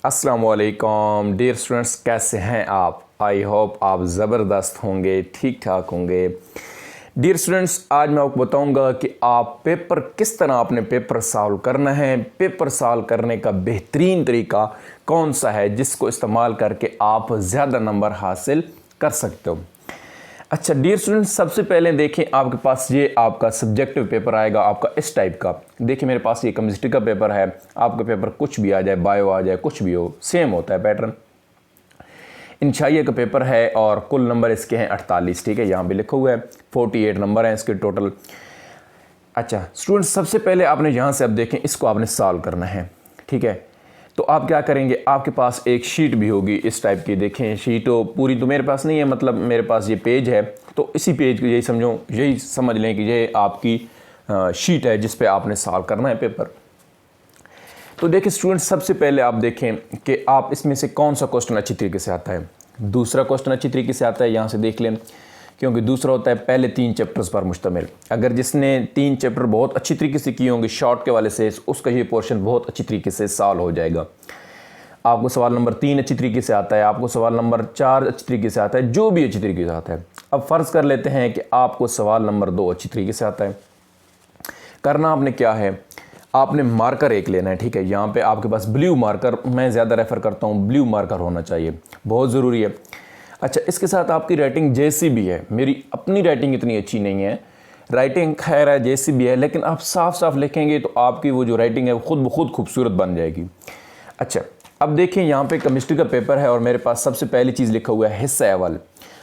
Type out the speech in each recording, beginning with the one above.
अस्सलाम वालेकुम dear students, कैसे हैं आप? आई होप आप ज़बरदस्त होंगे, ठीक ठाक होंगे। डियर स्टूडेंट्स, आज मैं आपको बताऊंगा कि आप पेपर किस तरह अपने पेपर सॉल्व करना है। पेपर सॉल्व करने का बेहतरीन तरीका कौन सा है जिसको इस्तेमाल करके आप ज़्यादा नंबर हासिल कर सकते हो। अच्छा डियर स्टूडेंट्स, सबसे पहले देखें आपके पास ये आपका सब्जेक्टिव पेपर आएगा आपका इस टाइप का। देखिए मेरे पास ये केमिस्ट्री का पेपर है। आपका पेपर कुछ भी आ जाए, बायो आ जाए, कुछ भी हो, सेम होता है पैटर्न। इंशाइया का पेपर है और कुल नंबर इसके हैं 48। ठीक है, यहाँ पे लिखा हुआ है 48 नंबर हैं इसके टोटल। अच्छा स्टूडेंट्स, सबसे पहले आपने यहाँ से अब देखें इसको आपने सॉल्व करना है। ठीक है, तो आप क्या करेंगे, आपके पास एक शीट भी होगी इस टाइप की। देखें शीट पूरी तो मेरे पास नहीं है, मतलब मेरे पास ये पेज है, तो इसी पेज को यही समझो, यही समझ लें कि ये आपकी शीट है जिस पे आपने सॉल्व करना है पेपर। तो देखिए स्टूडेंट्स, सबसे पहले आप देखें कि आप इसमें से कौन सा क्वेश्चन अच्छी तरीके से आता है। दूसरा क्वेश्चन अच्छी तरीके से आता है, यहाँ से देख लें, क्योंकि दूसरा होता है पहले 3 चैप्टर्स पर मुश्तमिल। अगर जिसने 3 चैप्टर बहुत अच्छी तरीके से किए होंगे शॉर्ट के वाले से, उसका ये पोर्शन बहुत अच्छी तरीके से सॉल्व हो जाएगा। आपको सवाल नंबर 3 अच्छी तरीके से आता है, आपको सवाल नंबर 4 अच्छी तरीके से आता है, जो भी अच्छी तरीके से आता है। अब फ़र्ज़ कर लेते हैं कि आपको सवाल नंबर 2 अच्छी तरीके से आता है। करना आपने क्या है, आपने मार्कर एक लेना है। ठीक है, यहाँ पे आपके पास ब्लू मार्कर, मैं ज़्यादा रेफ़र करता हूँ, ब्लू मार्कर होना चाहिए, बहुत ज़रूरी है। अच्छा, इसके साथ आपकी राइटिंग जैसी भी है, मेरी अपनी राइटिंग इतनी अच्छी नहीं है, राइटिंग खैर है जैसी भी है, लेकिन आप साफ साफ लिखेंगे तो आपकी वो जो राइटिंग है वो खुद ब खुद खूबसूरत बन जाएगी। अच्छा, अब देखिए यहाँ पे केमिस्ट्री का पेपर है और मेरे पास सबसे पहली चीज़ लिखा हुआ है हिस्सा अव्वल।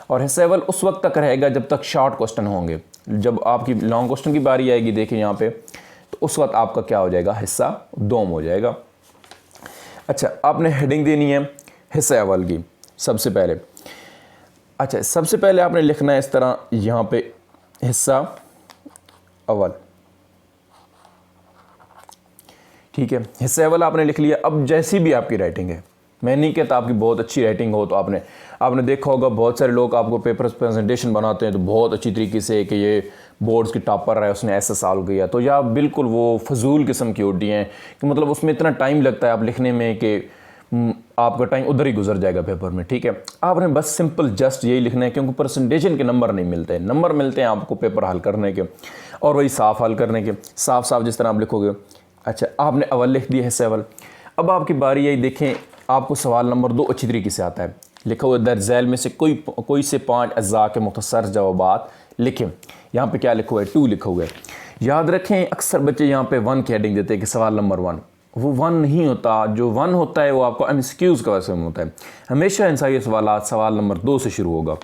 और हिस्सा अव्वल उस वक्त तक रहेगा जब तक शॉर्ट क्वेश्चन होंगे। जब आपकी लॉन्ग क्वेश्चन की बारी आएगी, देखिए यहाँ पे, तो उस वक्त आपका क्या हो जाएगा, हिस्सा दोम हो जाएगा। अच्छा, आपने हेडिंग देनी है हिस्सा अव्वल की सबसे पहले। अच्छा, सबसे पहले आपने लिखना है इस तरह, यहाँ पे हिस्सा अव्वल। ठीक है, हिस्सा अव्वल आपने लिख लिया। अब जैसी भी आपकी राइटिंग है, मैं नहीं कहता आपकी बहुत अच्छी राइटिंग हो, तो आपने देखा होगा बहुत सारे लोग आपको पेपर प्रेजेंटेशन बनाते हैं तो बहुत अच्छी तरीके से कि ये बोर्ड्स की टॉपर है, उसने ऐसा सॉल्व किया, तो या बिल्कुल वो फजूल किस्म की होती हैं कि मतलब उसमें इतना टाइम लगता है आप लिखने में कि आपका टाइम उधर ही गुजर जाएगा पेपर में। ठीक है, आपने बस सिंपल जस्ट यही लिखना है, क्योंकि परसेंटेशन के नंबर नहीं मिलते, नंबर मिलते हैं आपको पेपर हल करने के, और वही साफ हल करने के, साफ साफ जिस तरह आप लिखोगे। अच्छा, आपने अव्वल लिख दिया हिस्सा अव्वल। अब आपकी बारी यही, देखें आपको सवाल नंबर 2 अच्छी तरीके से आता है। लिखा हुआ दर झैल में से कोई से 5 अज्जा के मुख्तसर जवाबात लिखें। यहाँ पे क्या लिखा हुआ है, 2 लिखा हुआ है। याद रखें अक्सर बच्चे यहाँ पे 1 की हेडिंग देते हैं कि सवाल नंबर 1, वो 1 नहीं होता। जो 1 होता है वो आपको MCQs का वैसे होता है, हमेशा इंसाई सवाल सवाल नंबर 2 से शुरू होगा।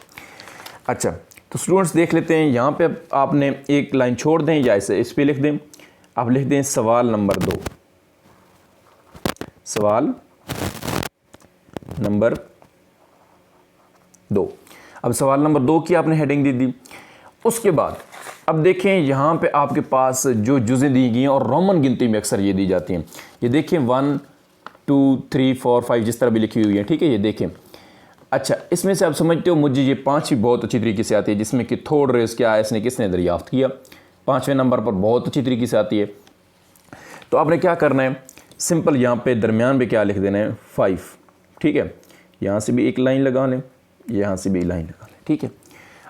अच्छा, तो स्टूडेंट्स देख लेते हैं, यहाँ पे आपने एक लाइन छोड़ दें या इस पर लिख दें। आप लिख दें सवाल नंबर 2, सवाल नंबर 2। अब सवाल नंबर 2 की आपने हेडिंग दे दी। उसके बाद अब देखें यहाँ पे आपके पास जो जुज़ें दी गई हैं, और रोमन गिनती में अक्सर ये दी जाती हैं। ये देखें 1 2 3 4 5 जिस तरह भी लिखी हुई है। ठीक है, ये देखें। अच्छा, इसमें से आप समझते हो मुझे ये 5 भी बहुत अच्छी तरीके से आती है, जिसमें कि थर्ड रेस क्या है, इसने किसने दरियाफ्त किया, 5वें नंबर पर बहुत अच्छी तरीके से आती है। तो आपने क्या करना है, सिंपल यहाँ पे दरमियान में क्या लिख देना है, 5। ठीक है, यहाँ से भी एक लाइन लगा लें, यहाँ से भी लाइन लगा लें। ठीक है,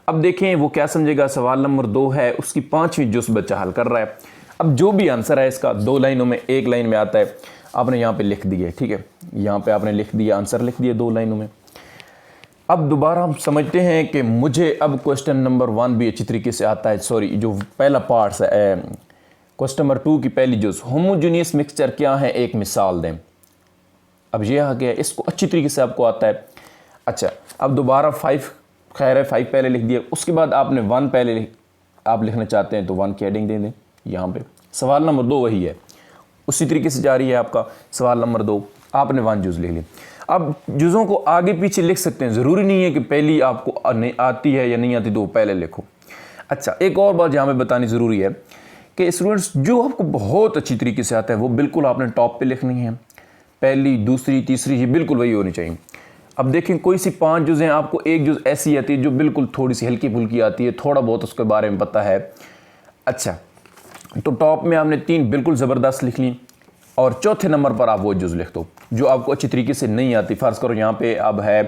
अब देखें वो क्या समझेगा, सवाल नंबर 2 है, उसकी 5वीं जुज़ बच्चा हल कर रहा है। अब जो भी आंसर है इसका 2 लाइनों में, 1 लाइन में आता है, आपने यहाँ पे लिख दिया। ठीक है, यहाँ पे आपने लिख दिया, आंसर लिख दिया 2 लाइनों में। अब दोबारा हम समझते हैं कि मुझे अब क्वेश्चन नंबर 1 भी अच्छी तरीके से आता है, सॉरी जो पहला पार्ट है, क्वेश्चन नंबर 2 की पहली जुज़, होमोजेनियस मिक्सचर क्या है, एक मिसाल दें। अब ये आ गया, इसको अच्छी तरीके से आपको आता है। अच्छा, अब दोबारा 5, खैर है 5 पहले लिख दिया, उसके बाद आपने 1 पहले आप लिखना चाहते हैं तो 1 की हेडिंग दे दें यहाँ पे। सवाल नंबर 2 वही है, उसी तरीके से जारी है आपका सवाल नंबर 2, आपने 1 जुज़ लिख ली। अब जुज़ों को आगे पीछे लिख सकते हैं, ज़रूरी नहीं है कि पहली आपको आती है या नहीं आती तो वो पहले लिखो। अच्छा, एक और बात यहाँ पे बतानी ज़रूरी है कि स्टूडेंट्स जो आपको बहुत अच्छी तरीके से आता है वो बिल्कुल आपने टॉप पे लिखनी है, पहली दूसरी तीसरी ही बिल्कुल वही होनी चाहिए। अब देखें कोई सी 5 जुज़ें, आपको एक जुज़ ऐसी आती है जो बिल्कुल थोड़ी सी हल्की फुल्की आती है, थोड़ा बहुत उसके बारे में पता है। अच्छा, तो टॉप में आपने 3 बिल्कुल ज़बरदस्त लिख ली, और चौथे नंबर पर आप वो जुज़ लिख दो। जो आपको अच्छी तरीके से नहीं आती, फ़र्ज़ करो यहाँ पे अब है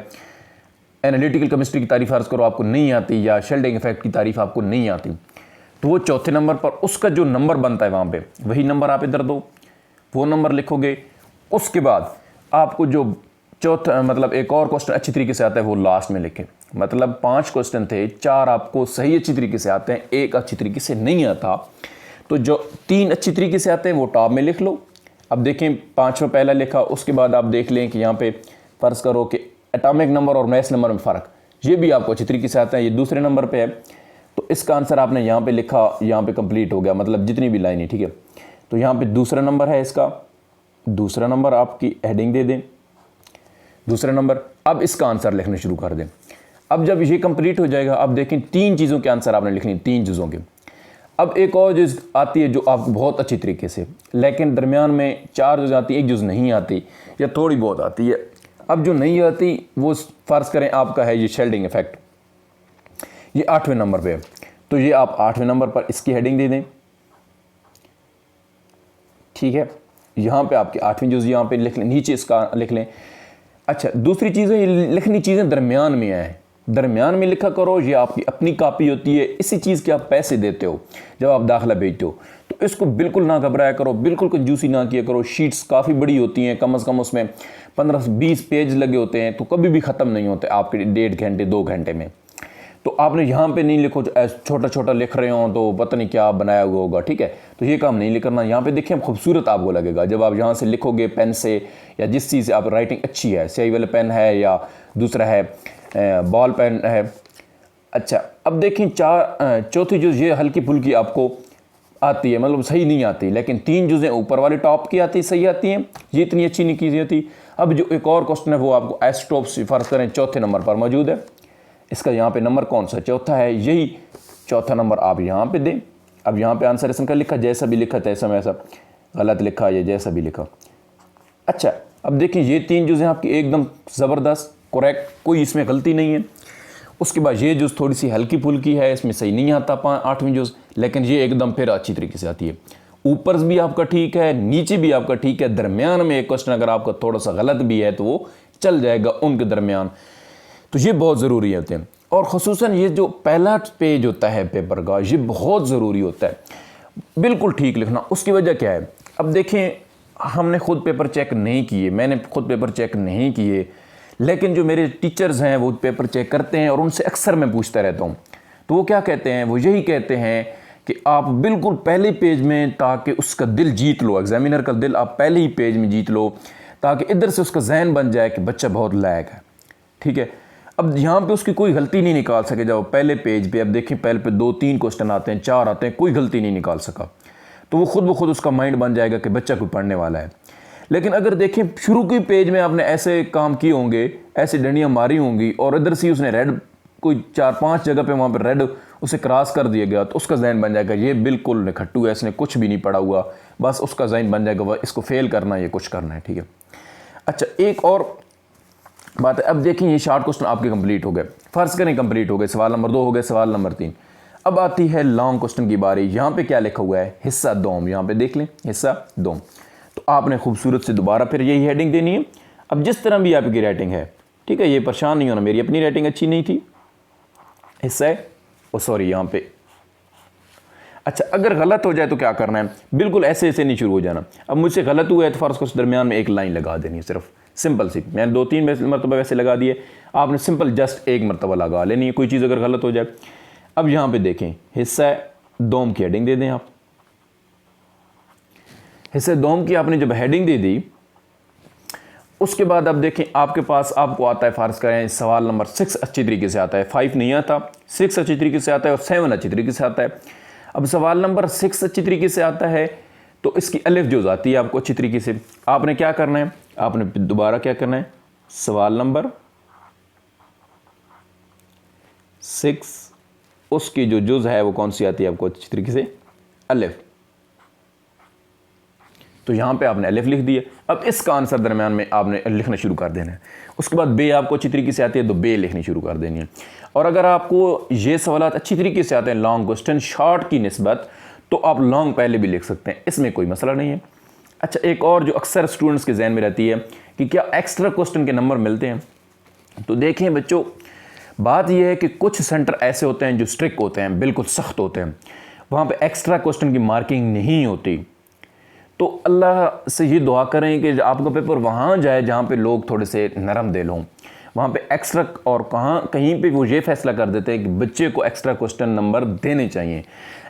एनालिटिकल केमिस्ट्री की तारीफ फ़र्ज़ करो आपको नहीं आती, या शेल्डिंग इफेक्ट की तारीफ आपको नहीं आती, तो वो चौथे नंबर पर उसका जो नंबर बनता है वहाँ पे वही नंबर आप इधर दो, वो नंबर लिखोगे। उसके बाद आपको जो चौथा मतलब एक और क्वेश्चन अच्छी तरीके से आता है वो लास्ट में लिखें। मतलब 5 क्वेश्चन थे, 4 आपको सही अच्छी तरीके से आते हैं, एक अच्छी तरीके से नहीं आता, तो जो 3 अच्छी तरीके से आते हैं वो टॉप में लिख लो। अब देखें 5 में पहला लिखा, उसके बाद आप देख लें कि यहाँ पे फ़र्ज़ करो कि एटॉमिक नंबर और मैथ नंबर में फ़र्क, ये भी आपको अच्छी तरीके से आता है, ये दूसरे नंबर पे है, तो इसका आंसर आपने यहाँ पे लिखा, यहाँ पे कंप्लीट हो गया, मतलब जितनी भी लाइन है, ठीक है। तो यहाँ पे दूसरा नंबर है इसका, दूसरा नंबर आपकी हेडिंग दे दें, दूसरा नंबर। अब इसका आंसर लिखना शुरू कर दें। अब जब ये कंप्लीट हो जाएगा, अब देखें 3 चीज़ों के आंसर आपने लिखनी, 3 चीज़ों के। अब एक और चीज़ आती है जो आपको बहुत अच्छी तरीके से, लेकिन दरमियान में 4 चीज़ आती है, एक चीज़ नहीं आती या थोड़ी बहुत आती है। अब जो नहीं आती वो फ़र्ज़ करें आपका है ये शेल्डिंग इफेक्ट, ये 8वें नंबर पे है, तो ये आप 8वें नंबर पर इसकी हेडिंग दे दें, ठीक है। यहाँ पे आपकी 8वीं जुज़ यहाँ पे लिख लें, नीचे इसका लिख लें। अच्छा, दूसरी चीज़ें लिखनी चीज़ें दरमियान में आए, दरमियान में लिखा करो, ये आपकी अपनी कापी होती है, इसी चीज़ के आप पैसे देते हो जब आप दाखिला भेजते हो, तो इसको बिल्कुल ना घबराया करो, बिल्कुल कंजूसी ना किया करो। शीट्स काफ़ी बड़ी होती हैं, कम से कम उसमें 15 से 20 पेज लगे होते हैं, तो कभी भी ख़त्म नहीं होते आपके 1.5 घंटे 2 घंटे में। तो आपने यहाँ पे नहीं लिखो छोटा छोटा लिख रहे हो तो पता नहीं क्या बनाया हुआ होगा, ठीक है, तो ये काम नहीं करना। यहाँ पे देखिए खूबसूरत आपको लगेगा जब आप यहाँ से लिखोगे पेन से, या जिस चीज़ से आप राइटिंग अच्छी है, स्याही वाला पेन है या दूसरा है बॉल पेन है। अच्छा, अब देखें चौथी जुज़ ये हल्की फुल्की आपको आती है, मतलब सही नहीं आती, लेकिन 3 जुज़ें ऊपर वाले टॉप की आती सही आती हैं, ये इतनी अच्छी नहीं की होती। अब जो एक और क्वेश्चन है वो आपको एस्ट्रोप से फ़र्ज़ करें चौथे नंबर पर मौजूद है, इसका यहाँ पे नंबर कौन सा, चौथा है, यही चौथा नंबर आप यहाँ पे दें। अब यहाँ पे आंसर इसका लिखा, जैसा भी लिखा तैसा वैसा, गलत लिखा या जैसा भी लिखा। अच्छा, अब देखिए ये 3 जुज़ें आपकी एकदम ज़बरदस्त करेक्ट, कोई इसमें गलती नहीं है। उसके बाद ये जुज़ थोड़ी सी हल्की फुल्की है, इसमें सही नहीं आता 8वीं जुज़, लेकिन ये एकदम फिर अच्छी तरीके से आती है। ऊपर भी आपका ठीक है, नीचे भी आपका ठीक है, दरमियान में एक क्वेश्चन अगर आपका थोड़ा सा गलत भी है तो वो चल जाएगा उनके दरमियान। तो ये बहुत ज़रूरी होते हैं, और ख़ुसूसन ये जो पहला पेज होता है पेपर का, ये बहुत ज़रूरी होता है, बिल्कुल ठीक लिखना। उसकी वजह क्या है, अब देखें हमने ख़ुद पेपर चेक नहीं किए, मैंने ख़ुद पेपर चेक नहीं किए, लेकिन जो मेरे टीचर्स हैं वो पेपर चेक करते हैं, और उनसे अक्सर मैं पूछता रहता हूँ, तो वो क्या कहते हैं, वो यही कहते हैं कि आप बिल्कुल पहले पेज में, ताकि उसका दिल जीत लो, एग्जामिनर का दिल आप पहले ही पेज में जीत लो, ताकि इधर से उसका जहन बन जाए कि बच्चा बहुत लायक है, ठीक है। अब यहाँ पे उसकी कोई गलती नहीं निकाल सके जब पहले पेज पे, अब देखिए पहले पे 2-3 क्वेश्चन आते हैं, 4 आते हैं, कोई गलती नहीं निकाल सका, तो वो खुद ब खुद उसका माइंड बन जाएगा कि बच्चा कोई पढ़ने वाला है। लेकिन अगर देखें शुरू के पेज में आपने ऐसे काम किए होंगे, ऐसे डंडियाँ मारी होंगी, और इधर से उसने रेड कोई 4-5 जगह पे वहाँ पर रेड उसे क्रॉस कर दिया गया, तो उसका जहन बन जाएगा ये बिल्कुल निखट्टू है, इसने कुछ भी नहीं पढ़ा हुआ, बस उसका जहन बन जाएगा वह इसको फेल करना है, ये कुछ करना है, ठीक है। अच्छा, एक और बात है, अब देखें ये शॉर्ट क्वेश्चन आपके कंप्लीट हो गए, फ़र्ज़ करें कंप्लीट हो गए, सवाल नंबर 2 हो गए, सवाल नंबर 3। अब आती है लॉन्ग क्वेश्चन की बारी। यहाँ पे क्या लिखा हुआ है, हिस्सा दोम, यहाँ पे देख लें हिस्सा दोम, तो आपने खूबसूरत से दोबारा फिर यही हेडिंग देनी है। अब जिस तरह भी आपकी राइटिंग है, ठीक है, ये परेशान नहीं होना, मेरी अपनी राइटिंग अच्छी नहीं थी, हिस्सा है ओ सॉरी यहाँ पे। अच्छा, अगर गलत हो जाए तो क्या करना है, बिल्कुल ऐसे ऐसे नहीं शुरू हो जाना। अब मुझसे गलत हुआ है तो फ़र्ज़ कुछ दरमियान में एक लाइन लगा देनी है, सिर्फ सिंपल सी, मैंने 2-3 मरतबा वैसे लगा दिए, आपने सिंपल जस्ट एक मरतबा लगा लेनी है, कोई चीज़ अगर गलत हो जाए। अब यहाँ पे देखें हिस्सा दोम की हेडिंग दे दें आप, हिस्से दोम की आपने जब हेडिंग दे दी, उसके बाद अब देखें आपके पास आपको आता है, फ़र्ज़ करें सवाल नंबर 6 अच्छी तरीके से आता है, 5 नहीं आता, 6 अच्छी तरीके से आता है, और 7 अच्छी तरीके से आता है। अब सवाल नंबर 6 अच्छी तरीके से आता है, तो इसकी अलिफ जो आती है आपको अच्छी तरीके से, आपने क्या करना है, आपने दोबारा क्या करना है, सवाल नंबर 6 उसकी जो जुज़ है वो कौन सी आती है आपको अच्छी तरीके से, अलिफ, तो यहाँ पे आपने अलिफ लिख दिया। अब इसका आंसर दरमियान में आपने लिखना शुरू कर देना है। उसके बाद बे आपको अच्छी तरीके से आती है तो बे लिखनी शुरू कर देनी है। और अगर आपको ये सवालात अच्छी तरीके से आते हैं लॉन्ग क्वेश्चन शॉर्ट की निस्बत, तो आप लॉन्ग पहले भी लिख सकते हैं, इसमें कोई मसला नहीं है। अच्छा, एक और जो अक्सर स्टूडेंट्स के जहन में रहती है कि क्या एक्स्ट्रा क्वेश्चन के नंबर मिलते हैं। तो देखें बच्चों, बात यह है कि कुछ सेंटर ऐसे होते हैं जो स्ट्रिक्ट होते हैं, बिल्कुल सख्त होते हैं, वहाँ पे एक्स्ट्रा क्वेश्चन की मार्किंग नहीं होती। तो अल्लाह से ये दुआ करें कि आपका पेपर वहाँ जाए जहाँ पे लोग थोड़े से नरम दिल हों, वहाँ पे एक्स्ट्रा, और कहीं पे वो ये फैसला कर देते हैं कि बच्चे को एक्स्ट्रा क्वेश्चन नंबर देने चाहिए।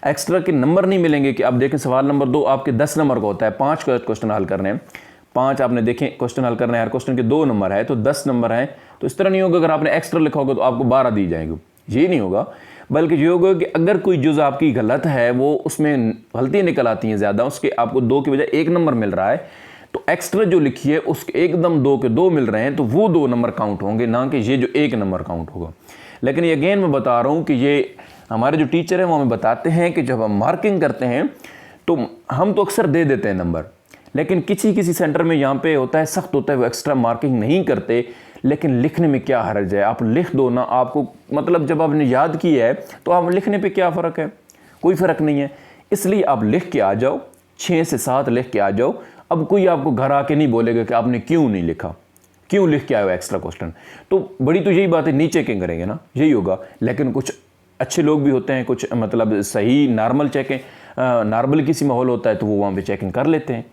एक्स्ट्रा के नंबर नहीं मिलेंगे कि आप देखें सवाल नंबर 2 आपके 10 नंबर का होता है, 5 क्वेश्चन हल करने हैं, 5 आपने देखें क्वेश्चन हल करने हैं, हर क्वेश्चन के 2 नंबर है तो 10 नंबर हैं। तो इस तरह नहीं होगा अगर आपने एक्स्ट्रा लिखा होगा तो आपको 12 दी जाएंगे, ये नहीं होगा। बल्कि ये होगा कि अगर कोई जुज़ आपकी गलत है, वो उसमें गलतियाँ निकल आती हैं ज़्यादा, उसके आपको 2 की बजाय 1 नंबर मिल रहा है, तो एक्स्ट्रा जो लिखी है उसके एकदम 2 के 2 मिल रहे हैं, तो वो 2 नंबर काउंट होंगे, ना कि ये जो 1 नंबर काउंट होगा। लेकिन ये अगेन मैं बता रहा हूँ कि ये हमारे जो टीचर हैं वो हमें बताते हैं कि जब हम मार्किंग करते हैं तो हम तो अक्सर दे देते हैं नंबर, लेकिन किसी सेंटर में यहाँ पे होता है, सख्त होता है, वो एक्स्ट्रा मार्किंग नहीं करते। लेकिन लिखने में क्या हर्ज है, आप लिख दो ना, आपको मतलब जब आपने याद किया है तो आप लिखने पे क्या फ़र्क है, कोई फ़र्क नहीं है। इसलिए आप लिख के आ जाओ, 6 से 7 लिख के आ जाओ। अब कोई आपको घर आके नहीं बोलेगा कि आपने क्यों नहीं लिखा, क्यों लिख के आए हो एक्स्ट्रा क्वेश्चन। तो बड़ी तो यही बात है, नीचे चेकिंग करेंगे ना, यही होगा। लेकिन कुछ अच्छे लोग भी होते हैं, कुछ मतलब सही नॉर्मल चेकिंग, नॉर्मल किसी माहौल होता है तो वो वहाँ पे चेकिंग कर लेते हैं।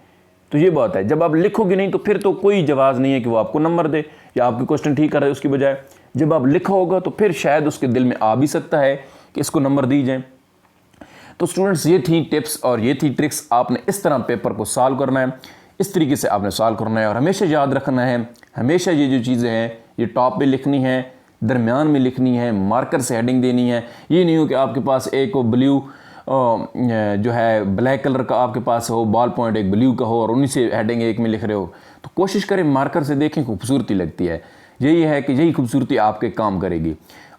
तो ये बात है, जब आप लिखोगे नहीं तो फिर तो कोई जवाब नहीं है कि वो आपको नंबर दे या आपके क्वेश्चन ठीक कर रहे है उसकी बजाय। जब आप लिखा होगा तो फिर शायद उसके दिल में आ भी सकता है कि इसको नंबर दी जाए। तो स्टूडेंट्स, ये थी टिप्स और ये थी ट्रिक्स। आपने इस तरह पेपर को सॉल्व करना है, इस तरीके से आपने सॉल्व करना है, और हमेशा याद रखना है, हमेशा ये जो चीज़ें हैं ये टॉप पे लिखनी है, दरमियान में लिखनी है, मार्कर से हेडिंग देनी है। ये नहीं हो कि आपके पास एक ब्लू जो है ब्लैक कलर का आपके पास हो, बॉल पॉइंट एक ब्लू का हो और उन्हीं से हेडिंग एक में लिख रहे हो। तो कोशिश करें मार्कर से, देखें खूबसूरती लगती है। यही है कि यही खूबसूरती आपके काम करेगी।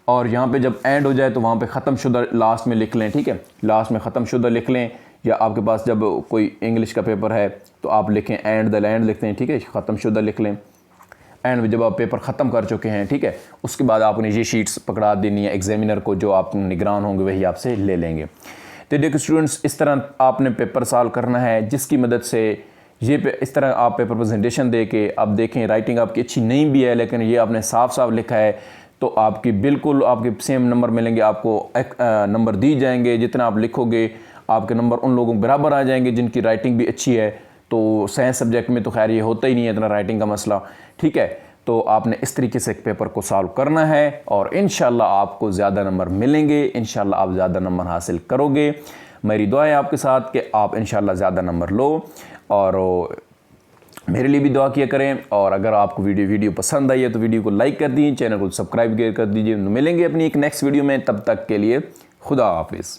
और यहाँ पे जब एंड हो जाए तो वहाँ पे ख़त्मशुदा लास्ट में लिख लें, ठीक है, लास्ट में ख़त्मशुदा लिख लें। या आपके पास जब कोई इंग्लिश का पेपर है तो आप लिखें एंड द लैंड लिखते हैं, ठीक है, ख़त्मशुदा लिख लें। एंड में जब आप पेपर ख़त्म कर चुके हैं, ठीक है, उसके बाद आपने ये शीट्स पकड़ा देनी है एग्जामिनर को, जो आप निगरान होंगे वही आपसे ले लेंगे। तो देखो स्टूडेंट्स, इस तरह आपने पेपर सॉल्व करना है, जिसकी मदद से इस तरह आप पेपर प्रेजेंटेशन दे के आप देखें राइटिंग आपकी अच्छी नहीं भी है लेकिन ये आपने साफ साफ लिखा है तो आपकी बिल्कुल आपके सेम नंबर मिलेंगे, आपको नंबर दी जाएंगे। जितना आप लिखोगे आपके नंबर उन लोगों के बराबर आ जाएंगे जिनकी राइटिंग भी अच्छी है। तो साइंस सब्जेक्ट में तो खैर ये होता ही नहीं है इतना राइटिंग का मसला, ठीक है। तो आपने इस तरीके से पेपर को सॉल्व करना है और इंशाल्लाह आपको ज़्यादा नंबर मिलेंगे, इंशाल्लाह आप ज़्यादा नंबर हासिल करोगे। मेरी दुआ है आपके साथ कि आप इंशाल्लाह ज़्यादा नंबर लो और मेरे लिए भी दुआ किया करें। और अगर आपको वीडियो पसंद आई है तो वीडियो को लाइक कर दीजिए, चैनल को सब्सक्राइब कर दीजिए। मिलेंगे अपनी एक नेक्स्ट वीडियो में, तब तक के लिए खुदा हाफिज़।